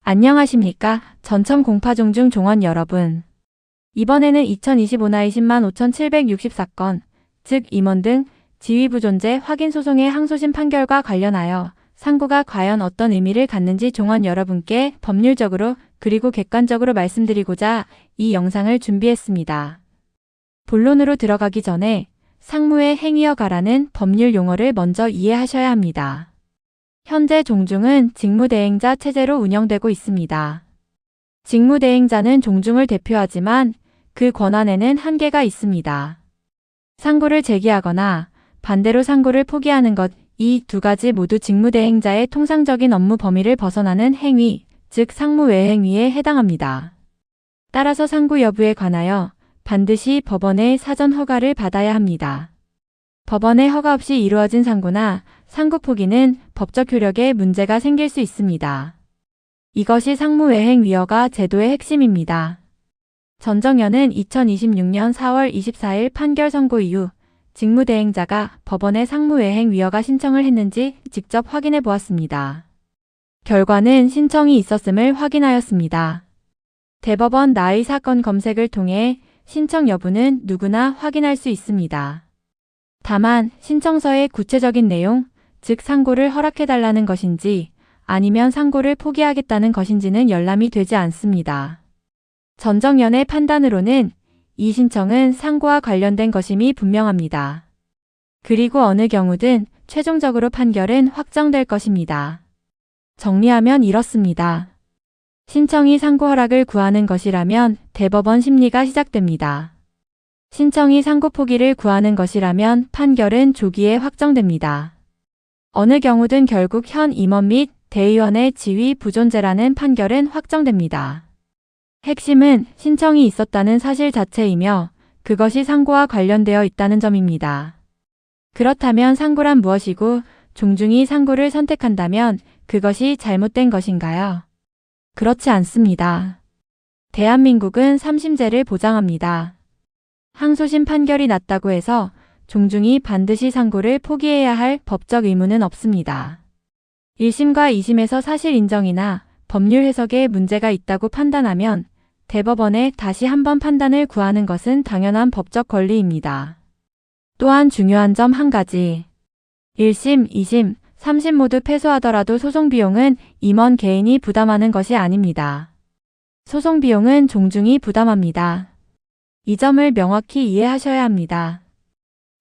안녕하십니까? 전첨 공파종중 종원 여러분. 이번에는 2025 나이 10만 5,764건, 즉 임원 등 지위부 존재 확인 소송의 항소심 판결과 관련하여 상고가 과연 어떤 의미를 갖는지 종원 여러분께 법률적으로 그리고 객관적으로 말씀드리고자 이 영상을 준비했습니다. 본론으로 들어가기 전에 상무의 행위여 가라는 법률 용어를 먼저 이해하셔야 합니다. 현재 종중은 직무대행자 체제로 운영되고 있습니다. 직무대행자는 종중을 대표하지만 그 권한에는 한계가 있습니다. 상고를 제기하거나 반대로 상고를 포기하는 것, 이 두 가지 모두 직무대행자의 통상적인 업무 범위를 벗어나는 행위, 즉 상무 외 행위에 해당합니다. 따라서 상고 여부에 관하여 반드시 법원의 사전 허가를 받아야 합니다. 법원의 허가 없이 이루어진 상고나 상고 포기는 법적 효력에 문제가 생길 수 있습니다. 이것이 상무외행위허가 제도의 핵심입니다. 전정연은 2026년 4월 24일 판결 선고 이후 직무대행자가 법원에 상무외행위허가 신청을 했는지 직접 확인해 보았습니다. 결과는 신청이 있었음을 확인하였습니다. 대법원 나의 사건 검색을 통해 신청 여부는 누구나 확인할 수 있습니다. 다만 신청서의 구체적인 내용, 즉 상고를 허락해달라는 것인지 아니면 상고를 포기하겠다는 것인지는 열람이 되지 않습니다. 전정연의 판단으로는 이 신청은 상고와 관련된 것임이 분명합니다. 그리고 어느 경우든 최종적으로 판결은 확정될 것입니다. 정리하면 이렇습니다. 신청이 상고 허락을 구하는 것이라면 대법원 심리가 시작됩니다. 신청이 상고 포기를 구하는 것이라면 판결은 조기에 확정됩니다. 어느 경우든 결국 현 임원 및 대의원의 지위 부존재라는 판결은 확정됩니다. 핵심은 신청이 있었다는 사실 자체이며 그것이 상고와 관련되어 있다는 점입니다. 그렇다면 상고란 무엇이고 종중이 상고를 선택한다면 그것이 잘못된 것인가요? 그렇지 않습니다. 대한민국은 3심제를 보장합니다. 항소심 판결이 났다고 해서 종중이 반드시 상고를 포기해야 할 법적 의무는 없습니다. 1심과 2심에서 사실 인정이나 법률 해석에 문제가 있다고 판단하면 대법원에 다시 한번 판단을 구하는 것은 당연한 법적 권리입니다. 또한 중요한 점 한 가지. 1심, 2심, 3심 모두 패소하더라도 소송 비용은 임원 개인이 부담하는 것이 아닙니다. 소송 비용은 종중이 부담합니다. 이 점을 명확히 이해하셔야 합니다.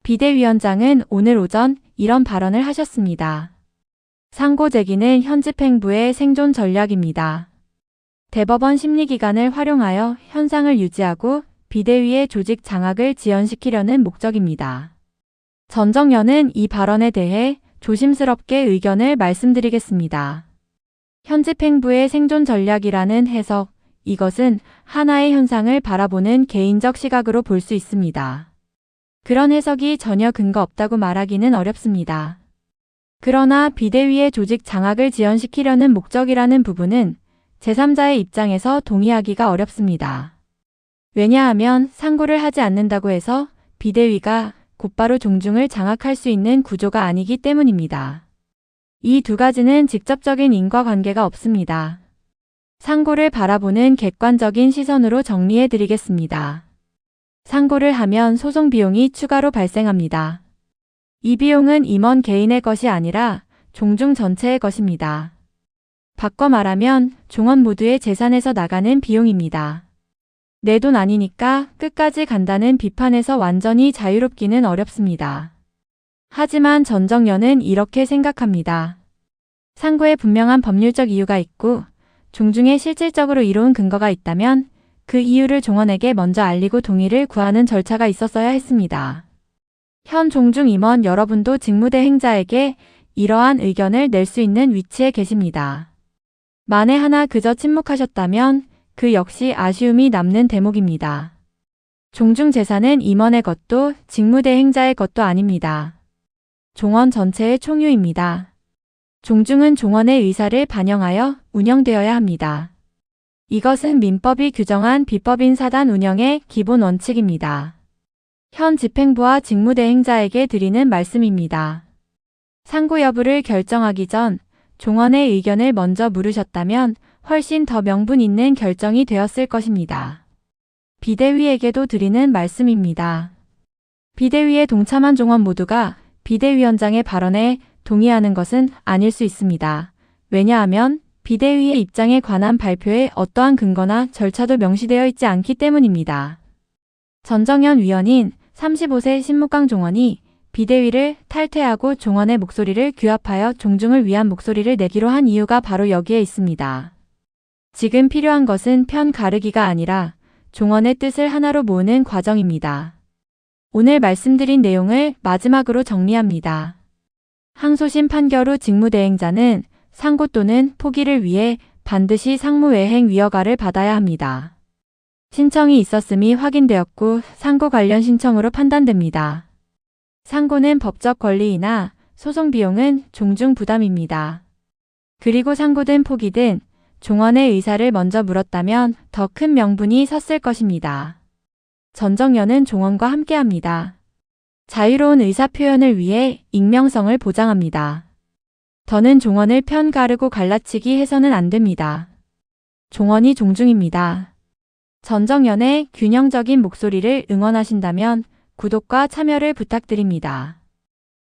비대위원장은 오늘 오전 이런 발언을 하셨습니다. 상고 제기는 현 집행부의 생존 전략입니다. 대법원 심리기관을 활용하여 현상을 유지하고 비대위의 조직 장악을 지연시키려는 목적입니다. 전정연은 이 발언에 대해 조심스럽게 의견을 말씀드리겠습니다. 현 집행부의 생존 전략이라는 해석, 이것은 하나의 현상을 바라보는 개인적 시각으로 볼 수 있습니다. 그런 해석이 전혀 근거 없다고 말하기는 어렵습니다. 그러나 비대위의 조직 장악을 지연시키려는 목적이라는 부분은 제3자의 입장에서 동의하기가 어렵습니다. 왜냐하면 상고를 하지 않는다고 해서 비대위가 곧바로 종중을 장악할 수 있는 구조가 아니기 때문입니다. 이 두 가지는 직접적인 인과관계가 없습니다. 상고를 바라보는 객관적인 시선으로 정리해 드리겠습니다. 상고를 하면 소송 비용이 추가로 발생합니다. 이 비용은 임원 개인의 것이 아니라 종중 전체의 것입니다. 바꿔 말하면 종원 모두의 재산에서 나가는 비용입니다. 내 돈 아니니까 끝까지 간다는 비판에서 완전히 자유롭기는 어렵습니다. 하지만 전정연은 이렇게 생각합니다. 상고에 분명한 법률적 이유가 있고 종중에 실질적으로 이로운 근거가 있다면 그 이유를 종원에게 먼저 알리고 동의를 구하는 절차가 있었어야 했습니다. 현 종중 임원 여러분도 직무대행자에게 이러한 의견을 낼 수 있는 위치에 계십니다. 만에 하나 그저 침묵하셨다면 그 역시 아쉬움이 남는 대목입니다. 종중 재산은 임원의 것도 직무대행자의 것도 아닙니다. 종원 전체의 총유입니다. 종중은 종원의 의사를 반영하여 운영되어야 합니다. 이것은 민법이 규정한 비법인 사단 운영의 기본 원칙입니다. 현 집행부와 직무대행자에게 드리는 말씀입니다. 상고 여부를 결정하기 전 종원의 의견을 먼저 물으셨다면 훨씬 더 명분 있는 결정이 되었을 것입니다. 비대위에게도 드리는 말씀입니다. 비대위에 동참한 종원 모두가 비대위원장의 발언에 동의하는 것은 아닐 수 있습니다. 왜냐하면 비대위의 입장에 관한 발표에 어떠한 근거나 절차도 명시되어 있지 않기 때문입니다. 전정현 위원인 35세 신묵강 종원이 비대위를 탈퇴하고 종원의 목소리를 규합하여 종중을 위한 목소리를 내기로 한 이유가 바로 여기에 있습니다. 지금 필요한 것은 편 가르기가 아니라 종원의 뜻을 하나로 모으는 과정입니다. 오늘 말씀드린 내용을 마지막으로 정리합니다. 항소심 판결 후 직무대행자는 상고 또는 포기를 위해 반드시 상무외행 위허가를 받아야 합니다. 신청이 있었음이 확인되었고 상고 관련 신청으로 판단됩니다. 상고는 법적 권리이나 소송 비용은 종중 부담입니다. 그리고 상고든 포기든 종원의 의사를 먼저 물었다면 더 큰 명분이 섰을 것입니다. 전정연은 종원과 함께합니다. 자유로운 의사표현을 위해 익명성을 보장합니다. 더는 종원을 편 가르고 갈라치기 해서는 안 됩니다. 종원이 종중입니다. 전정연의 균형적인 목소리를 응원하신다면 구독과 참여를 부탁드립니다.